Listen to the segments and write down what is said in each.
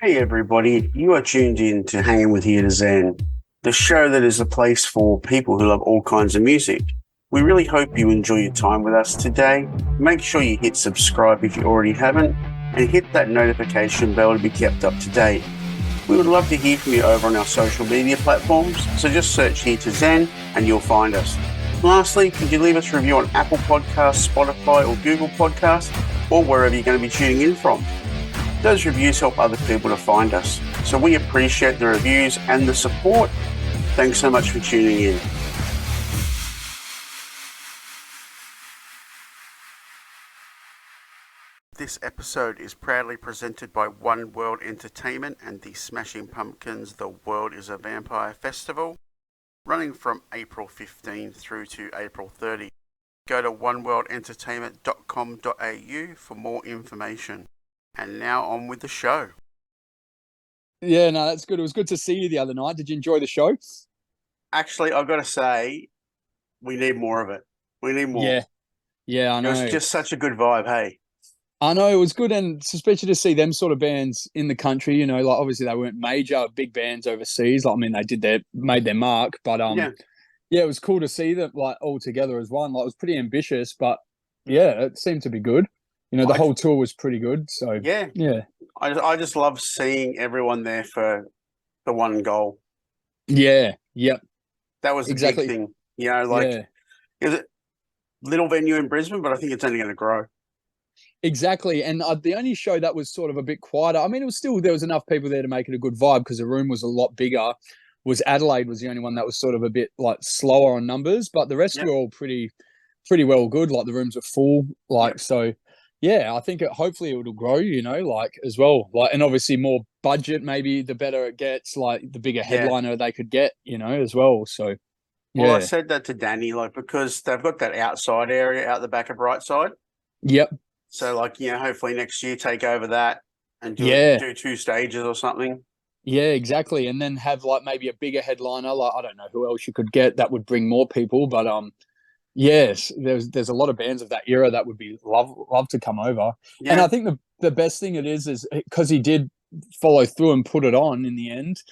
Hey everybody, you are tuned in to Hanging with Here to Zen, the show that is a place for people who love all kinds of music. We really hope you enjoy your time with us today. Make sure you hit subscribe if you already haven't, and hit that notification bell to be kept up to date. We would love to hear from you over on our social media platforms, so just search Here to Zen and you'll find us. Lastly, could you leave us a review on Apple Podcasts, Spotify or Google Podcasts, or wherever you're going to be tuning in from? Those reviews help other people to find us, so we appreciate the reviews and the support. Thanks so much for tuning in. This episode is proudly presented by One World Entertainment and the Smashing Pumpkins' The World is a Vampire Festival, running from April 15 through to April 30. Go to oneworldentertainment.com.au for more information. And now on with the show. Yeah, no, that's good. It was good to see you the other night. Did you enjoy the show? Actually, I've got to say, we need more of it. We need more. Yeah, I know. It was just such a good vibe, hey? I know, it was good, and especially to see them sort of bands in the country, you know, like obviously they weren't major big bands overseas. Like, I mean, they made their mark, but yeah, it was cool to see them like all together as one. Like, it was pretty ambitious, but yeah, it seemed to be good. You know, the whole tour was pretty good. So yeah. I just love seeing everyone there for the one goal. Yeah, yep. That was the big thing. You know, like, is it little venue in Brisbane, but I think it's only going to grow. Exactly. And the only show that was sort of a bit quieter, I mean, it was still, there was enough people there to make it a good vibe because the room was a lot bigger, was Adelaide was the only one that was sort of a bit like slower on numbers, but the rest were all pretty well good. Like the rooms were full. Like, so yeah, I think hopefully it'll grow, you know, like as well. Like, and obviously more budget, maybe the better it gets, like the bigger headliner they could get, you know, as well. So well, I said that to Danny, like, because they've got that outside area out the back of Brightside. Yep. So, like, you know, hopefully next year take over that and do 2 stages or something. Yeah, exactly. And then have like maybe a bigger headliner. Like, I don't know who else you could get that would bring more people, but yes, there's a lot of bands of that era that would be love to come over. Yeah. And I think the best thing it is because he did follow through and put it on in the end.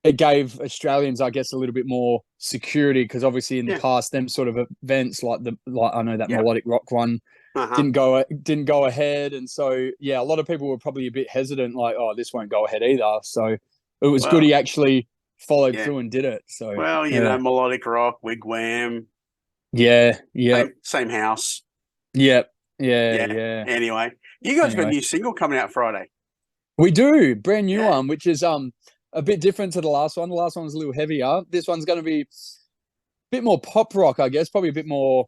It gave Australians, I guess, a little bit more security because obviously in the past, them sort of events like I know that melodic rock one didn't go ahead, and so a lot of people were probably a bit hesitant, like, oh, this won't go ahead either. So it was good he actually followed through and did it. So you know, melodic rock, wigwam, same house, yeah. Anyway, you guys got a new single coming out Friday. We do, brand new one, which is a bit different to the last one. The last one was a little heavier. This one's going to be a bit more pop rock, I guess, probably a bit more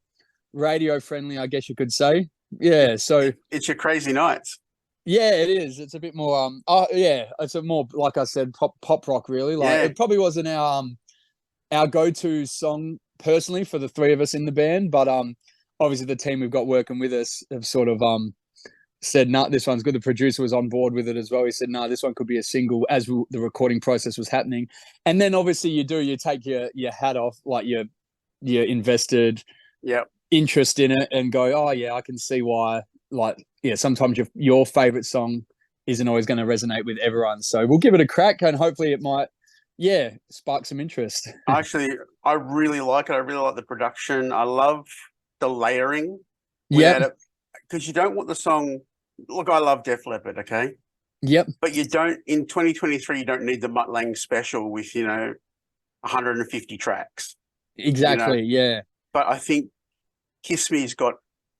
radio friendly, I guess you could say. Yeah, so it's your Crazy Nights. Yeah, it is. It's a bit more it's a more, like I said, pop rock really. Like it probably wasn't our go-to song personally for the three of us in the band, but obviously the team we've got working with us have sort of said, no, this one's good. The producer was on board with it as well. He said, no, this one could be a single as the recording process was happening. And then obviously you take your hat off, like your invested interest in it and go, oh yeah, I can see why, like, sometimes your favorite song isn't always going to resonate with everyone. So we'll give it a crack and hopefully it might, spark some interest. Actually, I really like it. I really like the production. I love the layering. Because you don't want the song. Look, I love Def Leppard, okay? Yep. But you don't, in 2023, you don't need the Mutt Lange special with, 150 tracks. Exactly, But I think Kiss Me's got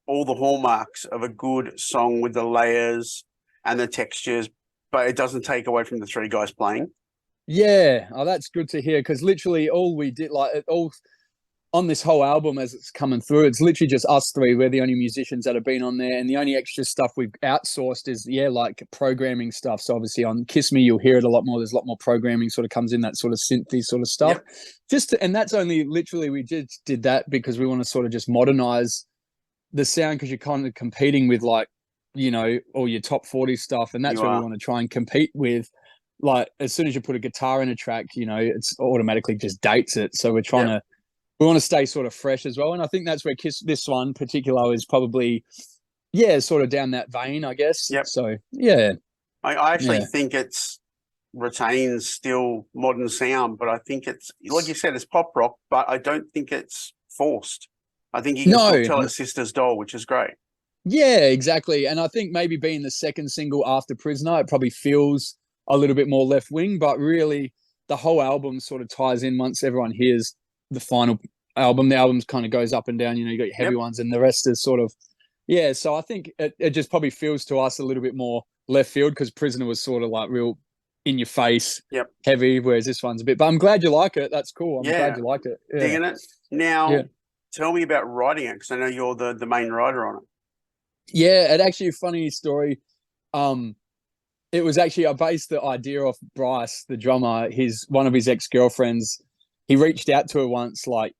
all the hallmarks of a good song with the layers and the textures, but it doesn't take away from the three guys playing. Yeah, oh, that's good to hear, because literally all we did, like, all on this whole album as it's coming through, it's literally just us three. We're the only musicians that have been on there, and the only extra stuff we've outsourced is like programming stuff. So obviously on Kiss Me you'll hear it a lot more. There's a lot more programming sort of comes in, that sort of synthy sort of stuff. And that's only literally, we just did that because we want to sort of just modernize the sound, because you're kind of competing with, like, all your top 40 stuff, and that's what we want to try and compete with. Like, as soon as you put a guitar in a track, it's automatically just dates it. So we're trying to, we want to stay sort of fresh as well. And I think that's where this one particular is probably, sort of down that vein, I guess. Yep. So, yeah. I actually Yeah. think it's retains still modern sound, but I think it's, like you said, it's pop rock, but I don't think it's forced. I think you can still No. tell it's Sister's Doll, which is great. Yeah, exactly. And I think maybe being the second single after Prisoner, it probably feels a little bit more left wing, but really the whole album sort of ties in once everyone hears the final album. The album kind of goes up and down, you know, you got your heavy Yep. ones and the rest is sort of, yeah. So I think it just probably feels to us a little bit more left field because Prisoner was sort of like real in your face, Yep. heavy, whereas this one's a bit, but I'm glad you like it. That's cool. I'm glad Yeah. you liked it. Yeah. Digging it. Now, Yeah. tell me about writing it, because I know you're the main writer on it. Yeah. It actually a funny story. Um, It was actually I based the idea off Bryce, the drummer. His one of his ex-girlfriends. He reached out to her once, like,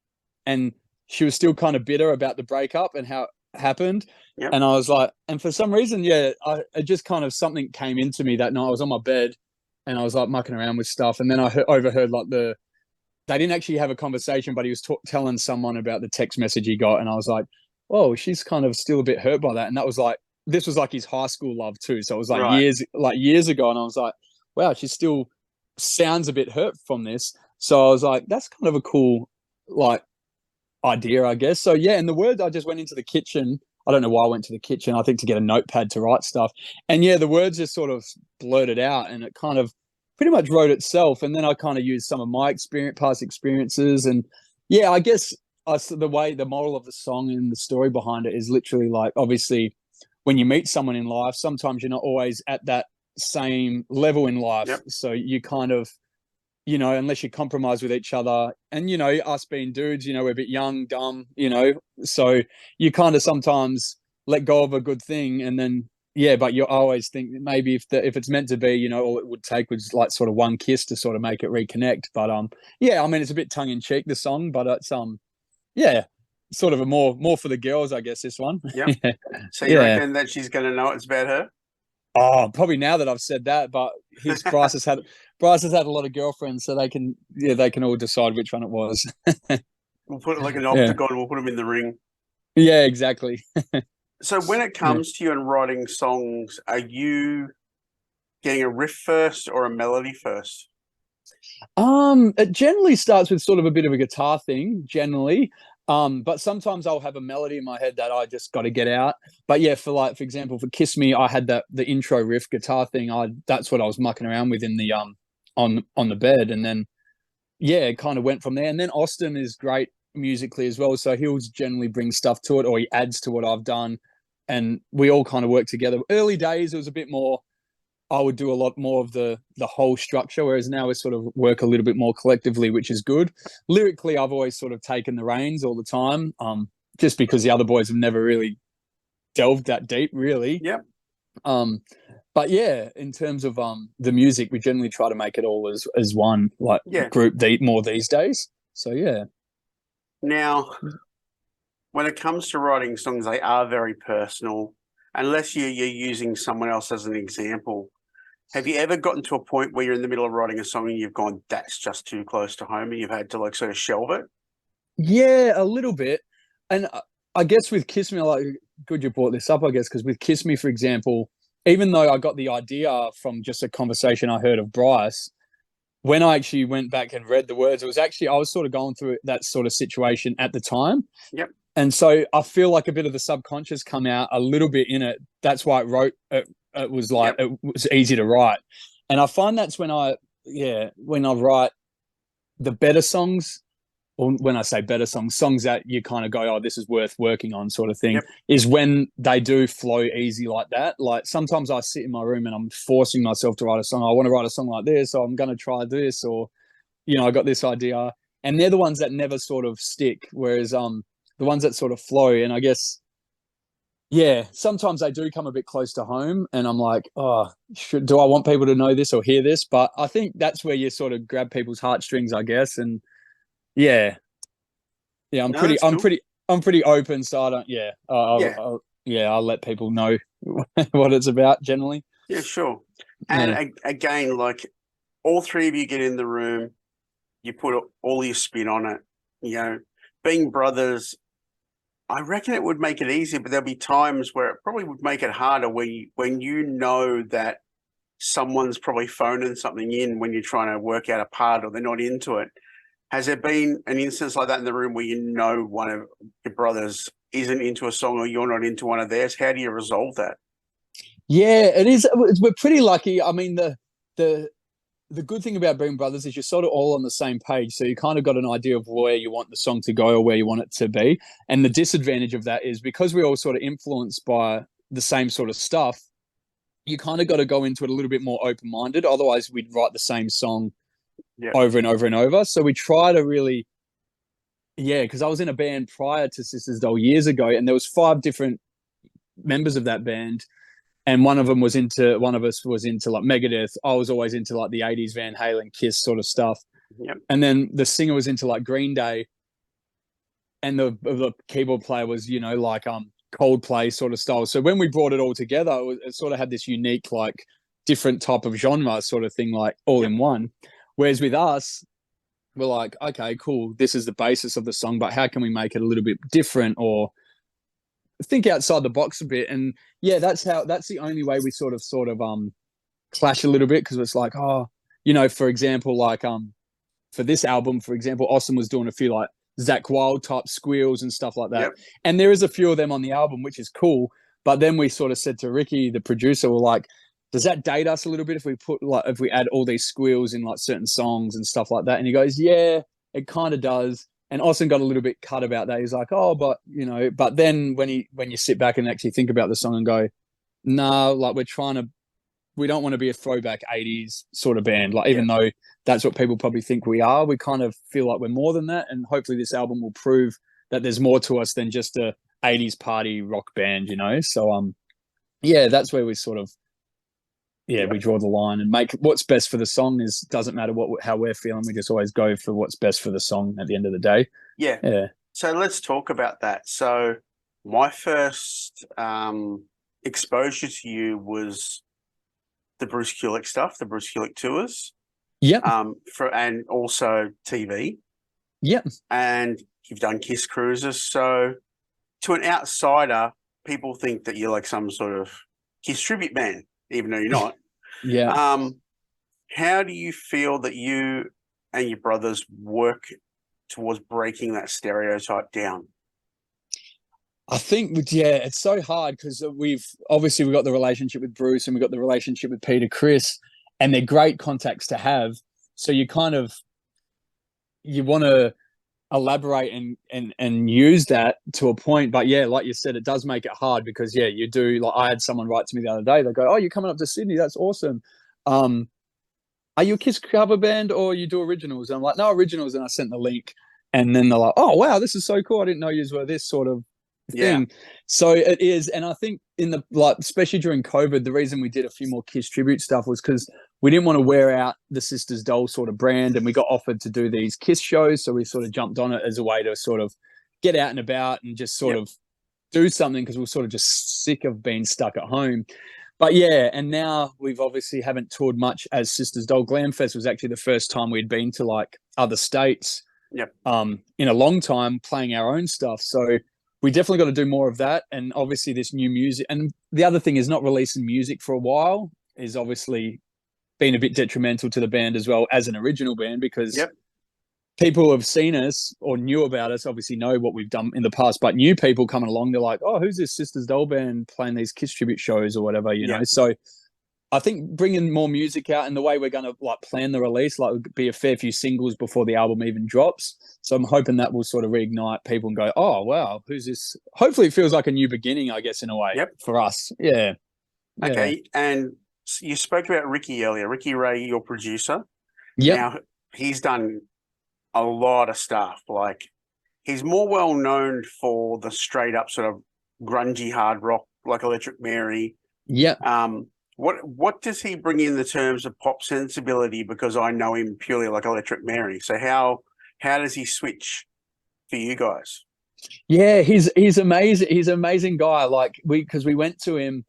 and she was still kind of bitter about the breakup and how it happened. Yep. And I was like, and for some reason, yeah, it just kind of something came into me that night. I was on my bed, and I was like mucking around with stuff, and then I overheard like they didn't actually have a conversation, but he was telling someone about the text message he got, and I was like, oh, she's kind of still a bit hurt by that, and that was like this was like his high school love too. So it was like Right. years ago. And I was like, wow, she still sounds a bit hurt from this. So I was like, that's kind of a cool like idea, I guess. So yeah, and the words I just went into the kitchen. I don't know why I went to the kitchen. I think to get a notepad to write stuff. And yeah, the words just sort of blurted out and it kind of pretty much wrote itself. And then I kind of used some of my past experiences. And yeah, I guess the moral of the song and the story behind it is literally like, obviously, when you meet someone in life, sometimes you're not always at that same level in life. Yep. So you kind of, you know, unless you compromise with each other and, you know, us being dudes, you know, we're a bit young, dumb, you know, so you kind of sometimes let go of a good thing. And then, yeah, but you always think maybe if it's meant to be, you know, all it would take was like sort of one kiss to sort of make it reconnect. But, yeah, I mean, it's a bit tongue in cheek, the song, but it's, yeah, sort of a more for the girls, I guess, this one. Yep. Yeah. So you reckon that she's going to know it's about her? Oh, probably now that I've said that, but Bryce has had a lot of girlfriends, so they can all decide which one it was. We'll put it like an octagon. We'll put them in the ring. Yeah, exactly. So when it comes to you and writing songs, are you getting a riff first or a melody first? It generally starts with sort of a bit of a guitar thing, generally. But sometimes I'll have a melody in my head that I just got to get out. But yeah, for example, for Kiss Me, I had the intro riff guitar thing. That's what I was mucking around with in the on the bed, and then yeah, it kind of went from there. And then Austin is great musically as well, so he'll generally bring stuff to it, or he adds to what I've done, and we all kind of work together. Early days, it was a bit more. I would do a lot more of the whole structure, whereas now we sort of work a little bit more collectively, which is good. Lyrically, I've always sort of taken the reins all the time, just because the other boys have never really delved that deep, really. Yep. But yeah, in terms of the music, we generally try to make it all as one group more these days. So yeah. Now, when it comes to writing songs, they are very personal, unless you're using someone else as an example. Have you ever gotten to a point where you're in the middle of writing a song and you've gone, that's just too close to home, and you've had to like sort of shelve it? Yeah, a little bit. And I guess with Kiss Me, like, good you brought this up, I guess, because with Kiss Me, for example, even though I got the idea from just a conversation I heard of Bryce, when I actually went back and read the words, it was actually, I was sort of going through that sort of situation at the time. Yep. And so I feel like a bit of the subconscious come out a little bit in it. That's why it was like, it was easy to write. And I find that's when I write the better songs, or when I say better songs that you kind of go, oh, this is worth working on sort of thing, is when they do flow easy like that. Like sometimes I sit in my room and I'm forcing myself to write a song. I want to write a song like this, or I'm going to try this, or, you know, I got this idea. And they're the ones that never sort of stick. Whereas the ones that sort of flow, and I guess, yeah, sometimes they do come a bit close to home and I'm like, oh, do I want people to know this or hear this? But I think that's where you sort of grab people's heartstrings, I guess. And yeah, I'm pretty open. So I don't, I'll let people know what it's about generally. Yeah, sure. And again, like all three of you get in the room, you put all your spin on it, you know, being brothers, I reckon it would make it easier, but there'll be times where it probably would make it harder when you know that someone's probably phoning something in when you're trying to work out a part or they're not into it. Has there been an instance like that in the room where you know one of your brothers isn't into a song or you're not into one of theirs? How do you resolve that? Yeah, it is. We're pretty lucky. I mean, the good thing about being brothers is you're sort of all on the same page. So you kind of got an idea of where you want the song to go or where you want it to be. And the disadvantage of that is because we're all sort of influenced by the same sort of stuff, you kind of got to go into it a little bit more open-minded. Otherwise, we'd write the same song over and over and over. So we try to really, because I was in a band prior to Sisters Doll years ago, and there was 5 different members of that band. And one of us was into like Megadeth. I was always into like the 80s Van Halen, Kiss sort of stuff. Yep. And then the singer was into like Green Day. And the keyboard player was, like Coldplay sort of style. So when we brought it all together, it sort of had this unique, like different type of genre sort of thing, like all in one. Whereas with us, we're like, okay, cool. This is the basis of the song, but how can we make it a little bit different or think outside the box a bit? And that's the only way we sort of clash a little bit, because it's like, for example, like for this album, for example, Austin was doing a few like Zakk Wylde type squeals and stuff like that. Yep. And there is a few of them on the album, which is cool. But then we sort of said to Ricky, the producer, we're like, does that date us a little bit if we add all these squeals in like certain songs and stuff like that? And he goes, yeah, it kind of does. And Austin got a little bit cut about that. He's like, but then when you sit back and actually think about the song and go, no, like we don't want to be a throwback 80s sort of band. Like, even though that's what people probably think we are, we kind of feel like we're more than that. And hopefully this album will prove that there's more to us than just a 80s party rock band, So, that's where we sort of, we draw the line and make what's best for the song. Doesn't matter how we're feeling. We just always go for what's best for the song at the end of the day. Yeah. So let's talk about that. So my first exposure to you was the Bruce Kulick stuff, the Bruce Kulick tours. Yeah. And also TV. Yeah. And you've done Kiss cruises. So to an outsider, people think that you're like some sort of Kiss tribute band, even though you're not. Yeah. How do you feel that you and your brothers work towards breaking that stereotype down? I think, it's so hard because we've got the relationship with Bruce and we've got the relationship with Peter Criss, and they're great contacts to have. So you want to elaborate and use that to a point. But like you said, it does make it hard because you do. Like, I had someone write to me the other day. They go, "Oh, you're coming up to Sydney? That's awesome. Are you a Kiss cover band or you do originals?" And I'm like, "No, originals." And I sent the link, and then they're like, "Oh, wow, this is so cool. I didn't know you were this sort of thing." So it is. And I think especially during COVID, the reason we did a few more Kiss tribute stuff was because we didn't want to wear out the Sisters Doll sort of brand, and we got offered to do these Kiss shows. So we sort of jumped on it as a way to sort of get out and about and just sort of do something, because we're sort of just sick of being stuck at home. But and now we've obviously haven't toured much as Sisters Doll. Glamfest was actually the first time we'd been to like other states in a long time, playing our own stuff. So we definitely got to do more of that. And obviously this new music. And the other thing is, not releasing music for a while is obviously been a bit detrimental to the band as well as an original band, because people who have seen us or knew about us obviously know what we've done in the past, but new people coming along, they're like, "Oh, who's this Sisters Doll band playing these Kiss tribute shows or whatever," know? So I think bringing more music out, and the way we're going to like plan the release, like, would be a fair few singles before the album even drops. So I'm hoping that will sort of reignite people and go, "Oh, wow, who's this?" Hopefully it feels like a new beginning, I guess, in a way for us. Yeah. Okay. And you spoke about Ricky earlier, Ricky Ray, your producer. Yeah. Now, he's done a lot of stuff. Like, he's more well known for the straight up sort of grungy hard rock, like Electric Mary. Yeah. What does he bring in the terms of pop sensibility? Because I know him purely like Electric Mary. So how does he switch for you guys? Yeah, he's amazing. He's an amazing guy. Like, because we went to him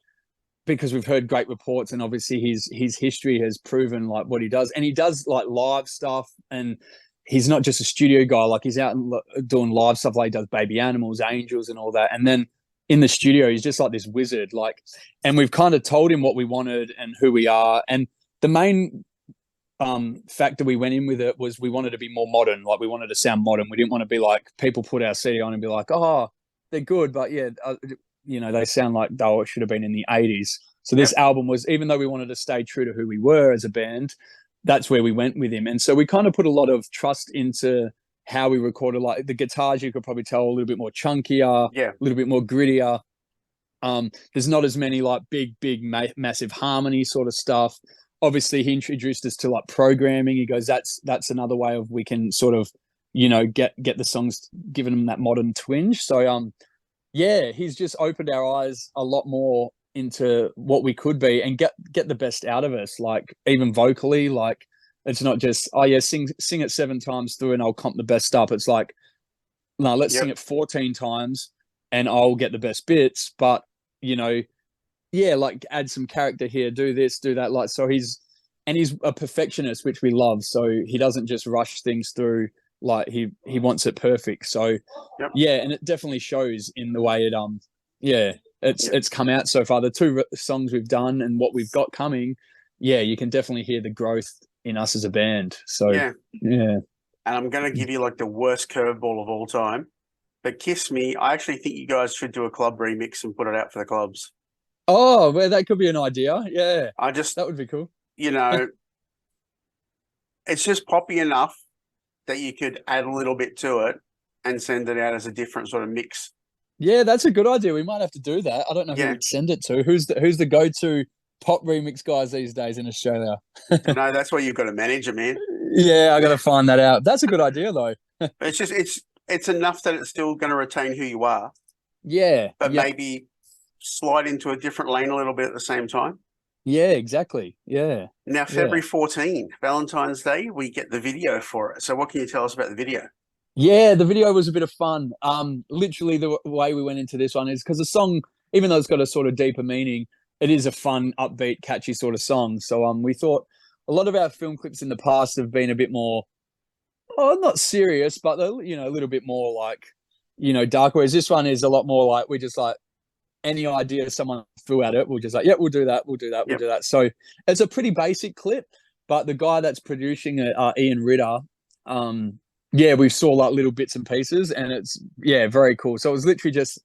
because we've heard great reports, and obviously his history has proven like what he does, and he does like live stuff, and he's not just a studio guy. Like, he's out and doing live stuff. Like, he does Baby Animals, Angels, and all that. And then in the studio, he's just like this wizard. Like, and we've kind of told him what we wanted and who we are. And the main factor we went in with it was we wanted to be more modern. Like, we wanted to sound modern. We didn't want to be like people put our CD on and be like, oh, they're good, but yeah, they sound like they should have been in the 80s. So this album was, even though we wanted to stay true to who we were as a band, that's where we went with him. And so we kind of put a lot of trust into how we recorded. Like, the guitars, you could probably tell, a little bit more chunkier, a little bit more grittier. There's not as many like big, massive harmony sort of stuff. Obviously, he introduced us to like programming. He goes, that's another way of we can sort of, get the songs, giving them that modern twinge. So he's just opened our eyes a lot more into what we could be and get the best out of us. Like, even vocally, like, it's not just, sing it 7 times through and I'll comp the best up. It's like, no, let's sing it 14 times and I'll get the best bits. But, like, add some character here, do this, do that. Like, so he's a perfectionist, which we love. So he doesn't just rush things through. Like, he wants it perfect. So and it definitely shows in the way it it's come out so far. The 2 songs we've done and what we've got coming, you can definitely hear the growth in us as a band. So and I'm going to give you like the worst curveball of all time, but Kiss Me, I actually think you guys should do a club remix and put it out for the clubs. Oh, well, that could be an idea. Yeah, that would be cool. It's just poppy enough that you could add a little bit to it and send it out as a different sort of mix. Yeah, that's a good idea. We might have to do that. I don't know who we'd send it to. Who's the go-to pop remix guys these days in Australia? No, that's where you've got to manage it, man. Yeah, I got to find that out. That's a good idea, though. It's enough that it's still going to retain who you are. Yeah, but maybe slide into a different lane a little bit at the same time. Yeah, exactly. Yeah. Now, February 14, Valentine's Day, we get the video for it. So what can you tell us about the video? Yeah, the video was a bit of fun. Literally, the way we went into this one is because the song, even though it's got a sort of deeper meaning, it is a fun, upbeat, catchy sort of song. So we thought a lot of our film clips in the past have been a bit more, not serious, but a little bit more like, dark. Whereas this one is a lot more like, we just like, any idea someone threw at it, we'll just like, we'll do that, we'll do that. So it's a pretty basic clip, but the guy that's producing it, Ian Ritter, we saw like little bits and pieces, and it's very cool. So it was literally just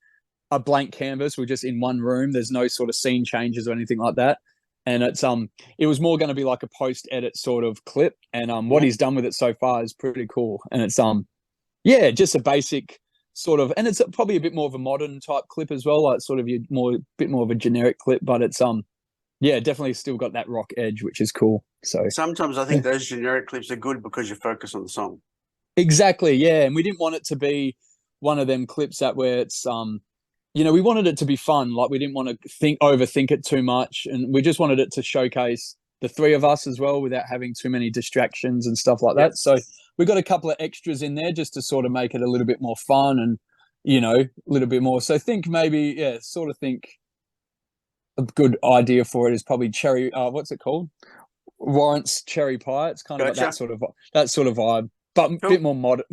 a blank canvas. We're just in one room. There's no sort of scene changes or anything like that. And it was more going to be like a post-edit sort of clip. And what he's done with it so far is pretty cool. And it's just a basic sort of, and it's probably a bit more of a modern type clip as well, like sort of a bit more of a generic clip, but it's definitely still got that rock edge, which is cool. So sometimes I think those generic clips are good because you focus on the song. Exactly, and we didn't want it to be one of them clips that where it's we wanted it to be fun. Like, we didn't want to overthink it too much, and we just wanted it to showcase the 3 of us as well without having too many distractions and stuff like that. So we got a couple of extras in there just to sort of make it a little bit more fun and, a little bit more. So think maybe, a good idea for it is probably cherry, what's it called? Warrant's cherry pie. It's kind of like that sort of vibe, but cool. a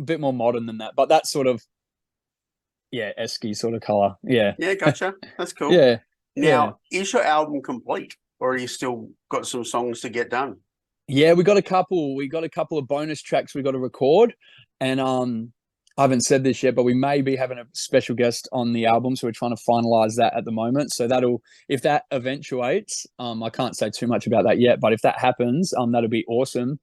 bit more modern than that. But that sort of, esky sort of color. Yeah. Yeah, gotcha. That's cool. Yeah. Now, is your album complete, or are you still got some songs to get done? Yeah, we got a couple. We got a couple of bonus tracks we got to record, and I haven't said this yet, but we may be having a special guest on the album, so we're trying to finalize that at the moment. So if that eventuates, I can't say too much about that yet, but if that happens, that'll be awesome.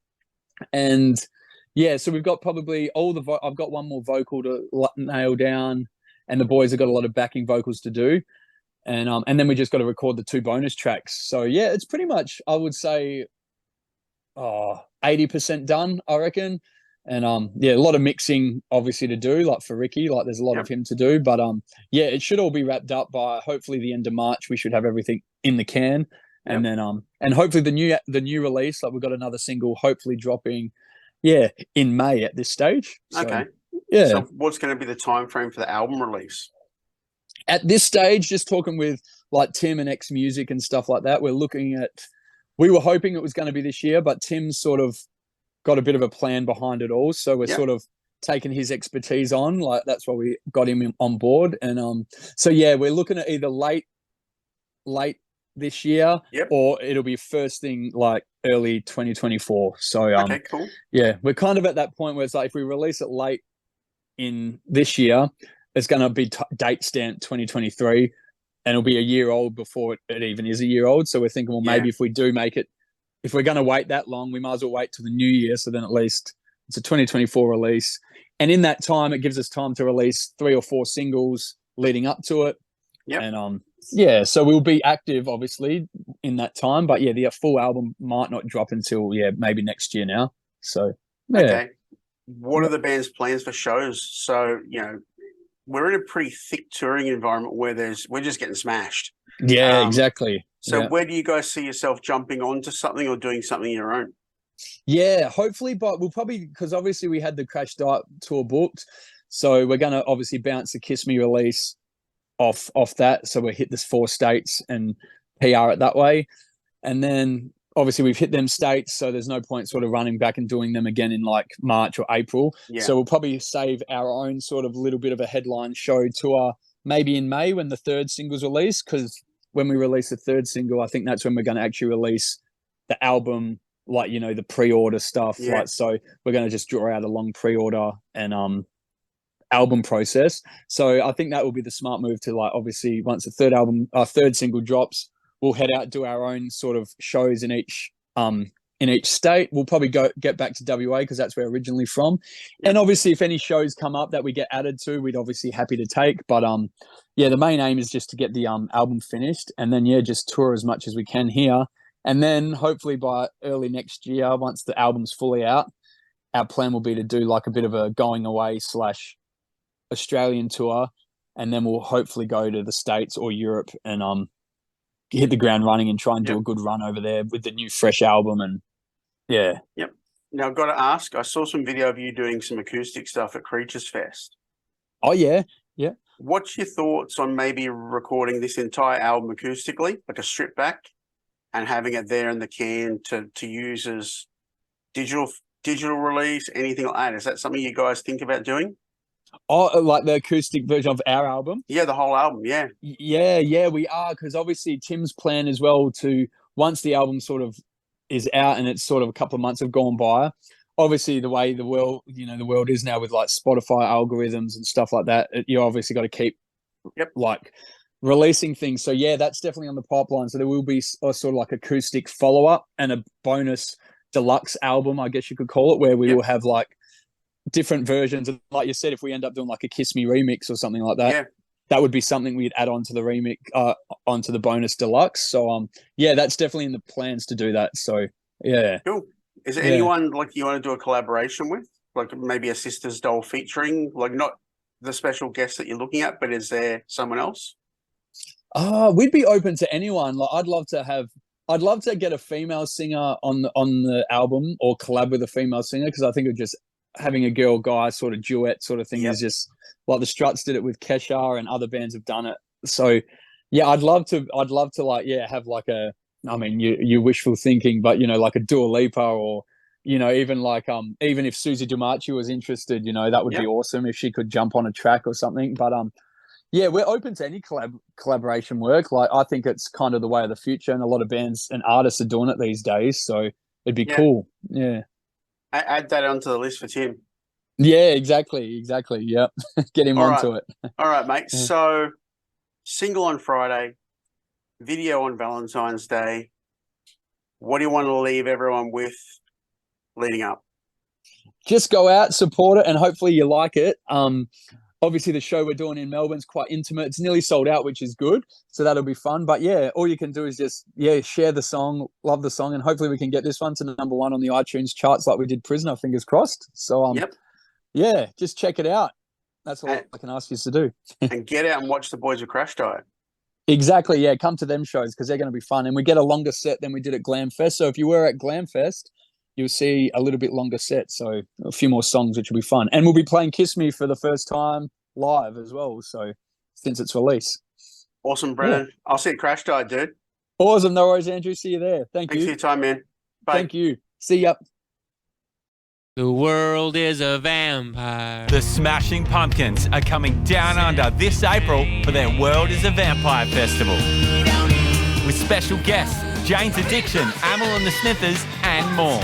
And so we've got probably I've got one more vocal to nail down, and the boys have got a lot of backing vocals to do, and then we just got to record the 2 bonus tracks. So it's pretty much, I would say, 80% done, I reckon. And a lot of mixing obviously to do, like for Ricky, like there's a lot of him to do, but it should all be wrapped up by hopefully the end of March. We should have everything in the can, and then and hopefully the new release, like we've got another single hopefully dropping in May at this stage. So, okay. So what's going to be the time frame for the album release? At this stage, just talking with like Tim and XMusic and stuff like that, we were hoping it was going to be this year, but Tim's sort of got a bit of a plan behind it all. So we're sort of taken his expertise on. Like that's why we got him on board. And so yeah, we're looking at either late this year, or it'll be first thing like early 2024. So okay, cool. Yeah, we're kind of at that point where it's like if we release it late in this year, it's going to be date stamped 2023, and it'll be a year old before it even is a year old. So we're thinking, well, maybe if we do make it, if we're going to wait that long, we might as well wait till the new year. So then at least it's a 2024 release. And in that time, it gives us time to release 3 or 4 singles leading up to it. And yeah, so we'll be active, obviously, in that time. But yeah, the full album might not drop until, maybe next year now. So, yeah. Okay. What are the band's plans for shows? So, we're in a pretty thick touring environment where we're just getting smashed. Yeah, exactly. So where do you guys see yourself jumping onto something or doing something your own? Yeah, hopefully, but we'll probably, because obviously we had the Crash Diet tour booked. So we're going to obviously bounce the Kiss Me release off that. So we'll hit this 4 states and PR it that way. And then obviously we've hit them states, so there's no point sort of running back and doing them again in like March or April. So we'll probably save our own sort of little bit of a headline show tour maybe in May when the 3rd single's released, because when we release the 3rd single, I think that's when we're going to actually release the album, like, the pre-order stuff. Like, so we're going to just draw out a long pre-order and album process. So I think that will be the smart move to, like, obviously once the 3rd single drops, we'll head out, do our own sort of shows in each state. We'll probably get back to WA because that's where we're originally from. And obviously if any shows come up that we get added to, we'd obviously happy to take. But the main aim is just to get the album finished, and then just tour as much as we can here. And then hopefully by early next year, once the album's fully out, our plan will be to do like a bit of a going away / Australian tour, and then we'll hopefully go to the States or Europe and hit the ground running and try and do a good run over there with the new fresh album. And Now I've got to ask, I saw some video of you doing some acoustic stuff at Creatures Fest. Oh yeah. What's your thoughts on maybe recording this entire album acoustically, like a strip back, and having it there in the can to use as digital release, anything like that? Is that something you guys think about doing? Oh, like the acoustic version of our album? Yeah, the whole album, yeah. Yeah, we are, because obviously Tim's plan as well to, once the album sort of is out and it's sort of a couple of months have gone by, obviously the way the world is now with like Spotify algorithms and stuff like that, you obviously got to keep like releasing things. So yeah, that's definitely on the pipeline. So there will be a sort of like acoustic follow-up and a bonus deluxe album, I guess you could call it, where we will have like different versions. And like you said, if we end up doing like a Kiss Me remix or something like that, that would be something we'd add on to the remix, onto the bonus deluxe. So that's definitely in the plans to do that. So yeah. Cool. Is there anyone like you want to do a collaboration with? Like maybe a Sisters Doll featuring, like not the special guest that you're looking at, but is there someone else? We'd be open to anyone. Like I'd love to get a female singer on the album, or collab with a female singer, because I think it just having a girl guy sort of duet sort of thing is just like the Struts did it with Kesha, and other bands have done it. So yeah, I'd love to like have like a, I mean, you wishful thinking, but like a Dua Lipa, or even like even if Susie Dumachi was interested, that would be awesome if she could jump on a track or something. But we're open to any collaboration work. Like I think it's kind of the way of the future, and a lot of bands and artists are doing it these days. So it'd be cool. Yeah. Add that onto the list for Tim. Yeah, exactly. Yep. Get him onto it. All right, mate. So single on Friday, video on Valentine's Day. What do you want to leave everyone with leading up? Just go out, support it, and hopefully you like it. Obviously the show we're doing in Melbourne's quite intimate. It's nearly sold out, which is good. So that'll be fun. But all you can do is just, share the song, love the song, and hopefully we can get this one to #1 on the iTunes charts like we did Prisoner, fingers crossed. So, just check it out. That's all I can ask you to do. And get out and watch the boys with Crash Diet. Exactly, yeah. Come to them shows because they're going to be fun. And we get a longer set than we did at Glam Fest. So if you were at Glam Fest, you'll see a little bit longer set. So a few more songs, which will be fun. And we'll be playing Kiss Me for the first time live as well. So since its release. Awesome, Brennan. I'll see you at Crash Diet, dude. Awesome. No worries, Andrew. See you there. Thanks for your time, man. Bye. Thank you. See ya. The world is a vampire. The Smashing Pumpkins are coming down under this April for their World is a Vampire Festival. With special guests, Jane's Addiction, Amel and the Sniffers, and more.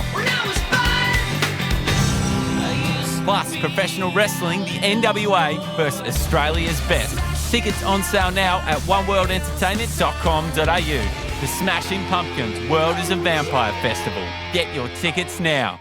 Plus, professional wrestling, the NWA versus Australia's best. Tickets on sale now at oneworldentertainment.com.au. The Smashing Pumpkins World is a Vampire Festival. Get your tickets now.